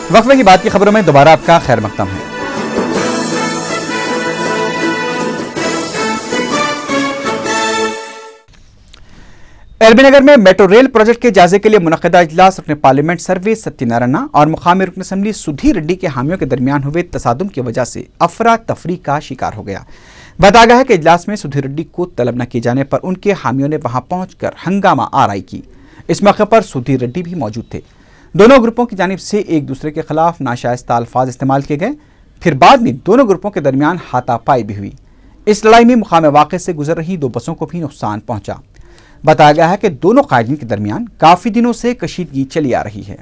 वक्फे की बात की खबरों में दोबारा आपका खैर मकदम है। एलबी नगर में मेट्रो रेल प्रोजेक्ट के जायजे के लिए मुनक्किदा इजलास रुकन पार्लियामेंट सर्वेश सत्यनारायण और मुकामी रुकन असम्बली सुधीर रेड्डी के हामियों के दरमियान हुए तसादुम की वजह से अफरा तफरी का शिकार हो गया। बताया गया है कि इजलास में सुधीर रेड्डी को तलब न किए जाने पर उनके हामियों ने वहां पहुंचकर हंगामा आराई की। इस मौके पर सुधीर रेड्डी भी मौजूद थे। दोनों ग्रुपों की जानिब से एक दूसरे के खिलाफ नाशाइस्ता अल्फाज इस्तेमाल किए गए। फिर बाद में दोनों ग्रुपों के दरमियान हाथापाई भी हुई। इस लड़ाई में मुकाम वाक़े से गुजर रही 2 बसों को भी नुकसान पहुंचा। बताया गया है कि दोनों कायदीन के दरमियान काफी दिनों से कशीदगी चली आ रही है।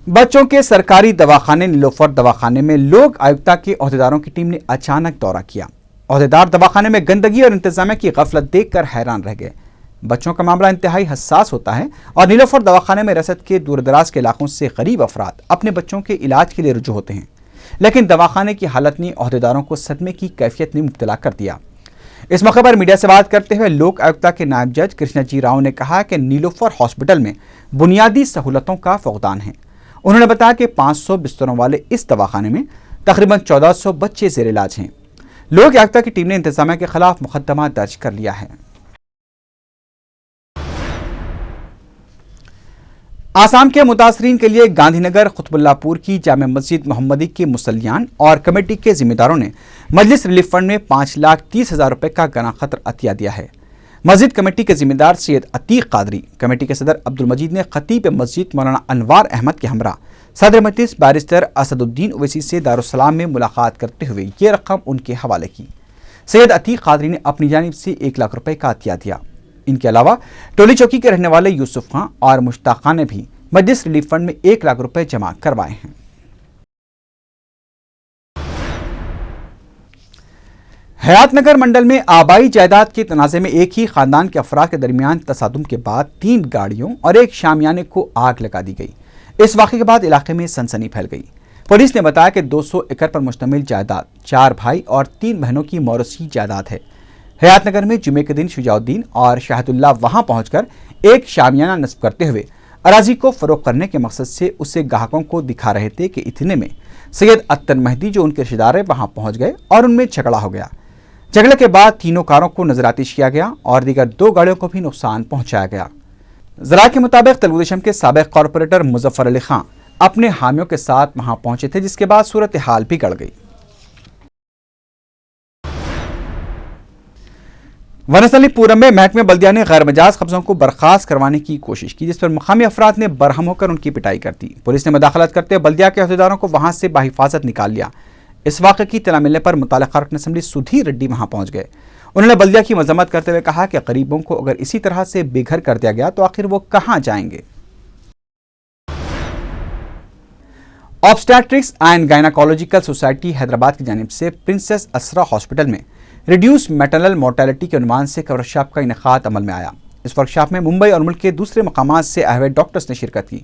बच्चों के सरकारी दवाखाने नीलोफर दवाखाने में लोक आयुक्ता के ओहदेदारों की टीम ने अचानक दौरा किया। ओहदेदार दवाखाने में गंदगी और इंतजामिया की गफलत देखकर हैरान रह गए। बच्चों का मामला इंतहाई हसास होता है और नीलोफर दवाखाने में रसद के दूर दराज के इलाकों से गरीब अफराद अपने बच्चों के इलाज के लिए रुजू होते हैं, लेकिन दवाखाने की हालत ने ओहदेदारों को सदमे की कैफियत में मुब्तला कर दिया। इस मौके पर मीडिया से बात करते हुए लोक आयुक्ता के नायब जज कृष्णा जी राव ने कहा कि नीलोफर हॉस्पिटल में बुनियादी सहूलतों का फुकदान है। उन्होंने बताया कि 500 बिस्तरों वाले इस दवाखाने में तकरीबन 1400 बच्चे जेर इलाज हैं। लोक आयुक्ता की टीम ने इंतजामिया के खिलाफ मुकदमा दर्ज कर लिया है। आसाम के मुतासरीन के लिए गांधीनगर कुतुबुल्लाहपुर की जामे मस्जिद मोहम्मदी के मुसल्लियान और कमेटी के जिम्मेदारों ने मजलिस रिलीफ फंड में 5,30,000 रुपए का गना खतर अतिया दिया है। मस्जिद कमेटी के जिम्मेदार सैयद अतीक कादरी, कमेटी के सदर अब्दुल मजीद ने खतीब मस्जिद मौलाना अनवार अहमद के हमरा सदर मजलिस बैरिस्टर असदुद्दीन ओवैसी से दारुस्सलाम में मुलाकात करते हुए ये रकम उनके हवाले की। सैयद अतीक कादरी ने अपनी जानिब से 1 लाख रुपए का अतिया दिया। इनके अलावा टोली चौकी के रहने वाले यूसुफ खां और मुश्ताक खां ने भी मजलिस रिलीफ फंड में 1 लाख रुपए जमा करवाए हैं। हयातनगर मंडल में आबाई जायदाद के तनाजे में एक ही खानदान के अफराद के दरमियान तसादुम के बाद 3 गाड़ियों और एक शामियाने को आग लगा दी गई। इस वाक़े के बाद इलाके में सनसनी फैल गई। पुलिस ने बताया कि 200 एकड़ पर मुश्तमिल जायदाद 4 भाई और 3 बहनों की मौरूसी जायदाद है। हयातनगर में जुमे के दिन शुजाउद्दीन और शाहिदुल्लाह वहां पहुंचकर एक शामियाना नस्ब करते हुए अराजी को फरोख्त करने के मकसद से उसे ग्राहकों को दिखा रहे थे कि इतने में सैयद अत्तर मेहदी जो उनके रिश्तेदार है वहां पहुंच गए और उनमें झगड़ा हो गया। झगड़े के बाद तीनों कारों को नजरातिश किया गया और दीगर 2 गाड़ियों को भी नुकसान पहुंचाया गया। जरा के मुताबिक तेलुगु देशम के साबिक कॉरपोरेटर मुजफ्फर अली खां अपने हामियों के साथ वहां पहुंचे थे, जिसके बाद सूरत हाल बिगड़ गई। वनस्थलीपुरम में महकमे बल्दिया ने गैर मजाज कब्जों को बर्खास्त करवाने की कोशिश की, जिस पर मुकामी अफराद ने बरहम होकर उनकी पिटाई कर दी। पुलिस ने मुदाखलत करते हुए बल्दिया के अहदेदारों को वहां से बाहिफाजत निकाल लिया। इस वाक़े की इत्तला मिलने पर मुताल्लिक़ा रुकन असम्बली सुधीर रेड्डी वहां पहुंच गए। उन्होंने बल्दिया की मजम्मत करते हुए कहा कि गरीबों को अगर इसी तरह से बेघर कर दिया गया तो आखिर वो कहां जाएंगे। Obstetrics and gynaecological society Hyderabad की जानिब से प्रिंसेस असरा हॉस्पिटल में रिड्यूस मैटरनल मोर्टेलिटी के उन्वान से एक वर्कशॉप का इनेकाद अमल में आया। इस वर्कशॉप में मुंबई और मुल्क के दूसरे मकामात से आए हुए डॉक्टर्स ने शिरकत की।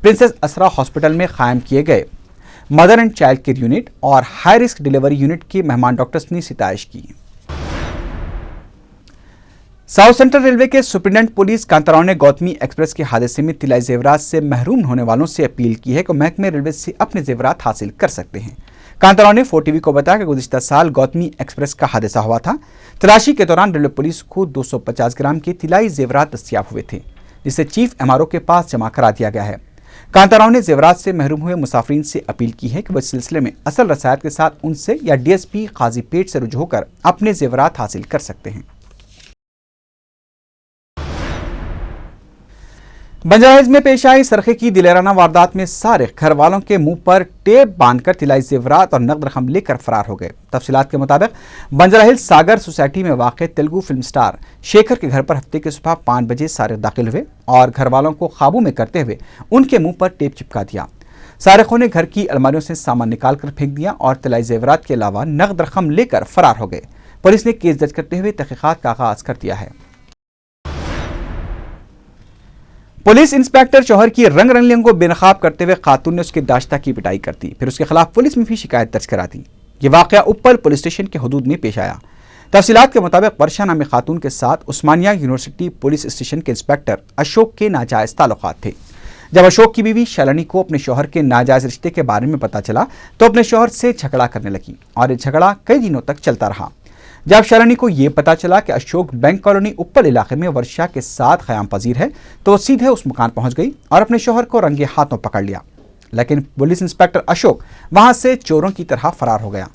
प्रिंसेस असरा हॉस्पिटल में कायम किए गए mother and child care unit और हाई रिस्क डिलीवरी यूनिट के मेहमान डॉक्टर्स ने सितारिश की। साउथ सेंट्रल रेलवे के सुप्रिंटेंडेंट पुलिस कांताराव ने गौतमी एक्सप्रेस के हादसे में तिलाई जेवरात से महरूम होने वालों से अपील की है कि महकमे रेलवे से अपने जेवरात हासिल कर सकते हैं। कांताराव ने 4TV को बताया कि गुज़िश्ता साल गौतमी एक्सप्रेस का हादसा हुआ था। तलाशी के दौरान रेलवे पुलिस को 250 ग्राम के तिलाई जेवरात दस्तियाब हुए थे, जिसे चीफ MRO के पास जमा करा दिया गया है। कांताराव ने जेवरात से महरूम हुए मुसाफिरीन से अपील की है कि वह इस सिलसिले में असल रसायत के साथ उनसे या DSP काजीपेट से रुजू होकर अपने जेवरात हासिल कर सकते हैं। बंजाराहिल्स में पेश आई सरखे की दिलेराना वारदात में सारिक घर वालों के मुंह पर टेप बांधकर तिलाई जेवरात और नकद रकम लेकर फरार हो गए। तफसीलात के मुताबिक बंजाराहिल्स सागर सोसाइटी में वाक़ तेलुगु फिल्म स्टार शेखर के घर पर हफ्ते की सुबह 5 बजे सारिक दाखिल हुए और घर वालों को काबू में करते हुए उनके मुंह पर टेप चिपका दिया। सारिकों ने घर की अलमारियों से सामान निकाल कर फेंक दिया और तिलाई जेवरात के अलावा नकद रकम लेकर फरार हो गए। पुलिस ने केस दर्ज करते हुए तहकीकात का आगाज कर दिया है। पुलिस इंस्पेक्टर शौहर की रंग रंगलियों को बेनकाब करते हुए खातून ने उसके दाश्ता की पिटाई कर दी, फिर उसके खिलाफ पुलिस में भी शिकायत दर्ज करा दी। ये वाकया उप्पल पुलिस स्टेशन के हदूद में पेश आया। तफसीलात के मुताबिक वर्षा नामी खातून के साथ उस्मानिया यूनिवर्सिटी पुलिस स्टेशन के इंस्पेक्टर अशोक के नाजायज ताल्लुकात थे। जब अशोक की बीवी शालिनी को अपने शौहर के नाजायज रिश्ते के बारे में पता चला तो अपने शौहर से झगड़ा करने लगी और ये झगड़ा कई दिनों तक चलता रहा। जब शालिनी को यह पता चला कि अशोक बैंक कॉलोनी उप्पल इलाके में वर्षा के साथ क़याम पजीर है तो वो सीधे उस मकान पहुंच गई और अपने शौहर को रंगे हाथों पकड़ लिया। लेकिन पुलिस इंस्पेक्टर अशोक वहां से चोरों की तरह फरार हो गया।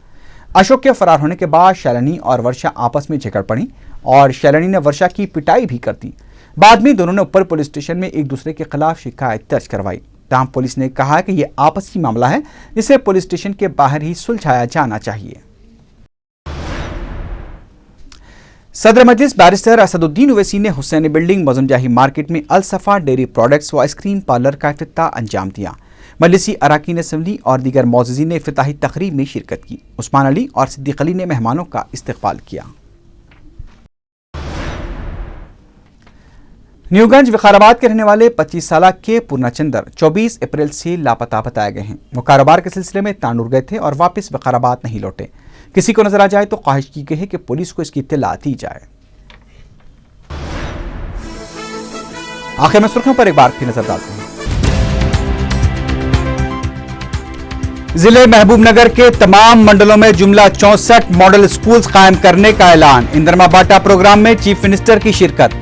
अशोक के फरार होने के बाद शालिनी और वर्षा आपस में झगड़ पड़ी और शालिनी ने वर्षा की पिटाई भी कर दी। बाद में दोनों ने उप्पल पुलिस स्टेशन में एक दूसरे के खिलाफ शिकायत दर्ज करवाई। तमाम पुलिस ने कहा कि यह आपसी मामला है जिसे पुलिस स्टेशन के बाहर ही सुलझाया जाना चाहिए। सदर मजलिस बैरिस्टर असदुद्दीन ओवैसी ने हुसैनी बिल्डिंग मजनजाही मार्केट में अल सफा डेयरी प्रोडक्ट्स व आइसक्रीम पार्लर का इफ्तिताह अंजाम दिया। मजलिसी अराकीन असम्बली और दीगर मौजूदीन ने इफ्तिताही तकरीब में शिरकत की। उस्मान अली और सिद्दीक अली ने मेहमानों का इस्तकबाल किया। न्यूगंज विकाराबाद के रहने वाले 25 साल के पूर्णाचंदर 24 अप्रैल से लापता बताए गए हैं। वो कारोबार के सिलसिले में तानूर गए थे और वापस विकाराबाद नहीं लौटे। किसी को नजर आ जाए तो ख्वाहिश की गई है कि पुलिस को इसकी इत्तला दी जाए। आखिर में सुर्खियों पर एक बार फिर नजर डालते हैं। जिले महबूबनगर के तमाम मंडलों में जुमला 64 मॉडल स्कूल्स कायम करने का ऐलान। इंदरमा बाटा प्रोग्राम में चीफ मिनिस्टर की शिरकत।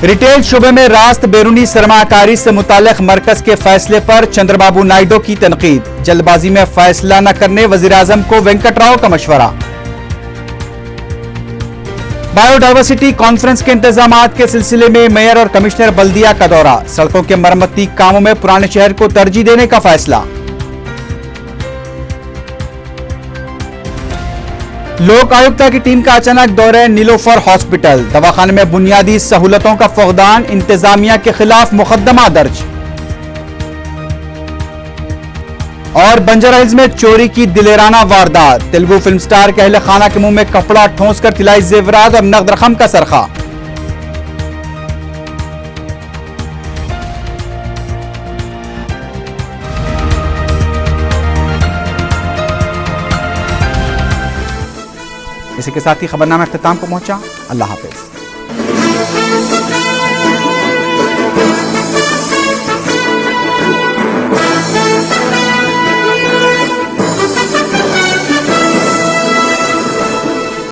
रिटेल शुबे में रास्त बैरूनी सरमाकारी से मुताल्लिक मरकज के फैसले पर चंद्रबाबू नायडू की तनकीद। जल्दबाजी में फैसला न करने वजीर आजम को वेंकट राव का मशवरा। बायोडाइवर्सिटी कॉन्फ्रेंस के इंतजामात के सिलसिले में मेयर और कमिश्नर बल्दिया का दौरा। सड़कों के मरम्मती कामों में पुराने शहर को तरजीह देने का फैसला। लोक आयुक्ता की टीम का अचानक दौरे नीलोफर हॉस्पिटल। दवाखाने में बुनियादी सहूलतों का फुकदान, इंतजामिया के खिलाफ मुकदमा दर्ज। और बंजारा हिल्स में चोरी की दिलेराना वारदात। तेलुगु फिल्म स्टार के अहले खाना के मुंह में कपड़ा ठोंसकर तिलाई जेवरात और नकद रकम का सरखा। इसी के साथ ही खबरनामा इख्तिताम को पहुंचा। अल्लाह हाफिज।